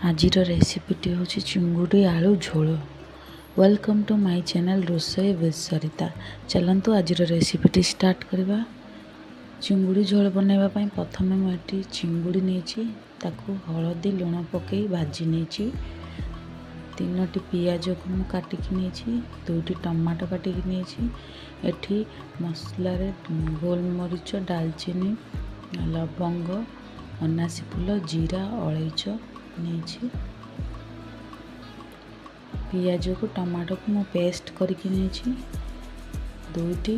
ଆଜିର ରେସିପିଟି ହେଉଛି ଚିଙ୍ଗୁଡ଼ି ଆଳୁ ଝୋଳ। ୱେଲକମ୍ ଟୁ ମାଇ ଚ୍ୟାନେଲ୍ ରୋଷେଇ ୱିଥ୍ ସରିତା। ଚାଲନ୍ତୁ ଆଜିର ରେସିପିଟି ଷ୍ଟାର୍ଟ କରିବା। ଚିଙ୍ଗୁଡ଼ି ଝୋଳ ବନାଇବା ପାଇଁ ପ୍ରଥମେ ମୁଁ ଏଠି ଚିଙ୍ଗୁଡ଼ି ନେଇଛି, ତାକୁ ହଳଦୀ ଲୁଣ ପକାଇ ଭାଜି ନେଇଛି। 3ଟି ପିଆଜକୁ ମୁଁ କାଟିକି ନେଇଛି, 2ଟି ଟମାଟୋ କାଟିକି ନେଇଛି। ଏଠି ମସଲାରେ ଗୋଲମରିଚ, ଡାଲଚିନି, ଲବଙ୍ଗ, ଅନାସୀ ଫୁଲ, ଜିରା, ଅଳେଇଚ ନେଇଛି। ପିଆଜକୁ ଟମାଟୋକୁ ମୁଁ ପେଷ୍ଟ କରିକି ନେଇଛି। 2ଟି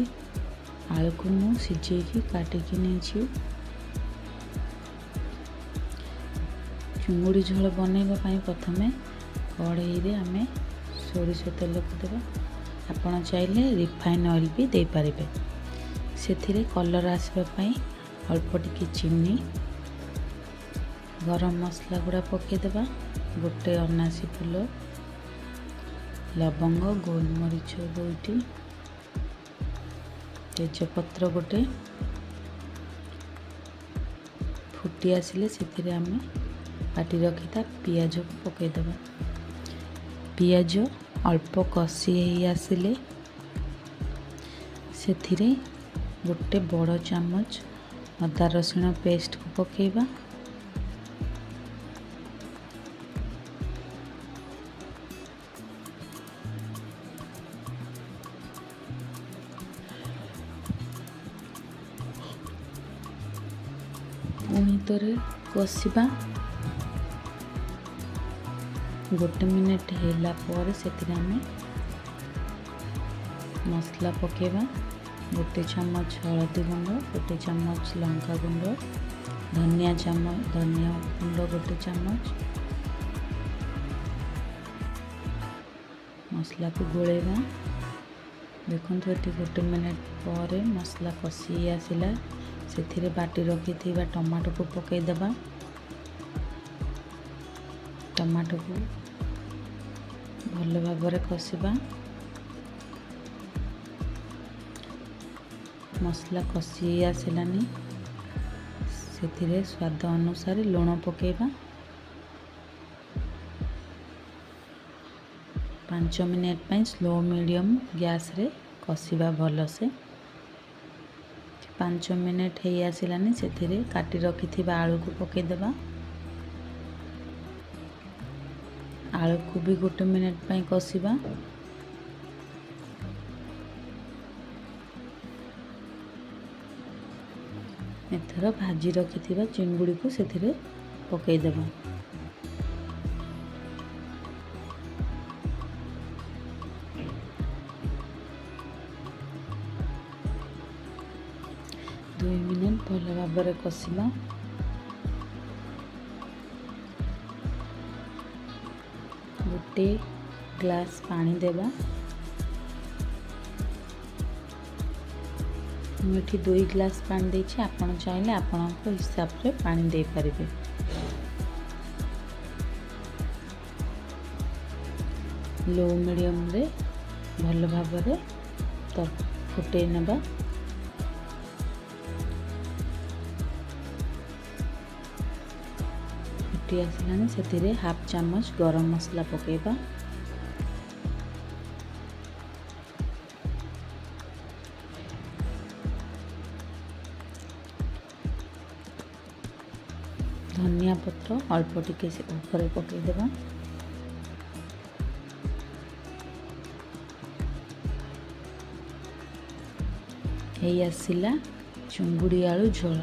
ଆଳୁକୁ ମୁଁ ସିଝେଇକି କାଟିକି ନେଇଛି। ଚିଙ୍ଗୁଡ଼ି ଝୋଳ ବନେଇବା ପାଇଁ ପ୍ରଥମେ କଢ଼େଇରେ ଆମେ ସୋରିଷ ତେଲକୁ ଦେବା। ଆପଣ ଚାହିଁଲେ ରିଫାଇନ୍ ଅଏଲ୍ ବି ଦେଇପାରିବେ। ସେଥିରେ କଲର୍ ଆସିବା ପାଇଁ ଅଳ୍ପ ଟିକେ ଚିନି, ଗରମ ମସଲା ଗୁଡ଼ା ପକାଇଦେବା। 1 ଅନାସୀ ଫୁଲ, ଲବଙ୍ଗ, ଗୋଲମରିଚ 2ଟି, ତେଜପତ୍ର 1। ଫୁଟି ଆସିଲେ ସେଥିରେ ଆମେ କାଟି ରଖିଥିବା ପିଆଜକୁ ପକାଇଦେବା। ପିଆଜ ଅଳ୍ପ କଷି ହେଇ ଆସିଲେ ସେଥିରେ 1 ବଡ଼ ଚାମଚ ଅଦା ରସୁଣ ପେଷ୍ଟକୁ ପକାଇବା। ପୁଣି ଥରେ କଷିବା। 1 ମିନିଟ୍ ହେଲା ପରେ ସେଥିରେ ଆମେ ମସଲା ପକାଇବା। 1 ଚାମଚ ହଳଦୀ ଗୁଣ୍ଡ, 1 ଚାମଚ ଲଙ୍କା ଗୁଣ୍ଡ, ଧନିଆ ଗୁଣ୍ଡ 1 ଚାମଚ। ମସଲାକୁ ଗୋଳେଇବା। ଦେଖନ୍ତୁ ଏଠି 1 ମିନିଟ୍ ପରେ ମସଲା କଷି ଆସିଲା। ସେଥିରେ ବାଟି ରଖିଥିବା ଟମାଟୋକୁ ପକାଇଦେବା। ଟମାଟୋକୁ ଭଲ ଭାବରେ କଷିବା। ମସଲା କଷି ଆସିଲାନି, ସେଥିରେ ସ୍ୱାଦ ଅନୁସାରେ ଲୁଣ ପକାଇବା। 5 ମିନିଟ୍ ପାଇଁ ସ୍ଲୋ ମିଡ଼ିୟମ୍ ଗ୍ୟାସ୍ରେ କଷିବା ଭଲସେ। 5 ମିନିଟ୍ ହେଇ ଆସିଲାନି, ସେଥିରେ କାଟି ରଖିଥିବା ଆଳୁକୁ ପକାଇଦେବା। ଆଳୁକୁ ବି 1 ମିନିଟ୍ ପାଇଁ କଷିବା। ଏଥର ଭାଜି ରଖିଥିବା ଚିଙ୍ଗୁଡ଼ିକୁ ସେଥିରେ ପକାଇଦେବା। ଦୁଇ ମିନିଟ୍ ଭଲ ଭାବରେ କଷିବା। ଗୋଟେ ଗ୍ଲାସ୍ ପାଣି ଦେବା। ମୁଁ ଏଠି 2 ଗ୍ଲାସ୍ ପାଣି ଦେଇଛି, ଆପଣ ଚାହିଁଲେ ଆପଣଙ୍କ ହିସାବରେ ପାଣି ଦେଇପାରିବେ। ଲୋ ମିଡ଼ିୟମ୍ରେ ଭଲ ଭାବରେ ଫୁଟେଇ ନେବା। ଫୁଟି ଆସିଲାଣି, ସେଥିରେ 1/2 ଚାମଚ ଗରମ ମସଲା ପକାଇବା। ଧନିଆ ପତ୍ର ଅଳ୍ପ ଟିକେ ଉପରେ ପକାଇଦେବା। ହେଇ ଆସିଲା ଚିଙ୍ଗୁଡ଼ି ଆଳୁ ଝୋଳ।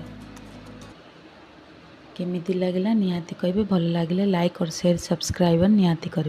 କେମିତି ଲାଗିଲା ନିହାତି କହିବେ। ଭଲ ଲାଗିଲେ ଲାଇକ୍, ସେୟାର, ସବସ୍କ୍ରାଇବ୍ ନିହାତି କରିବେ।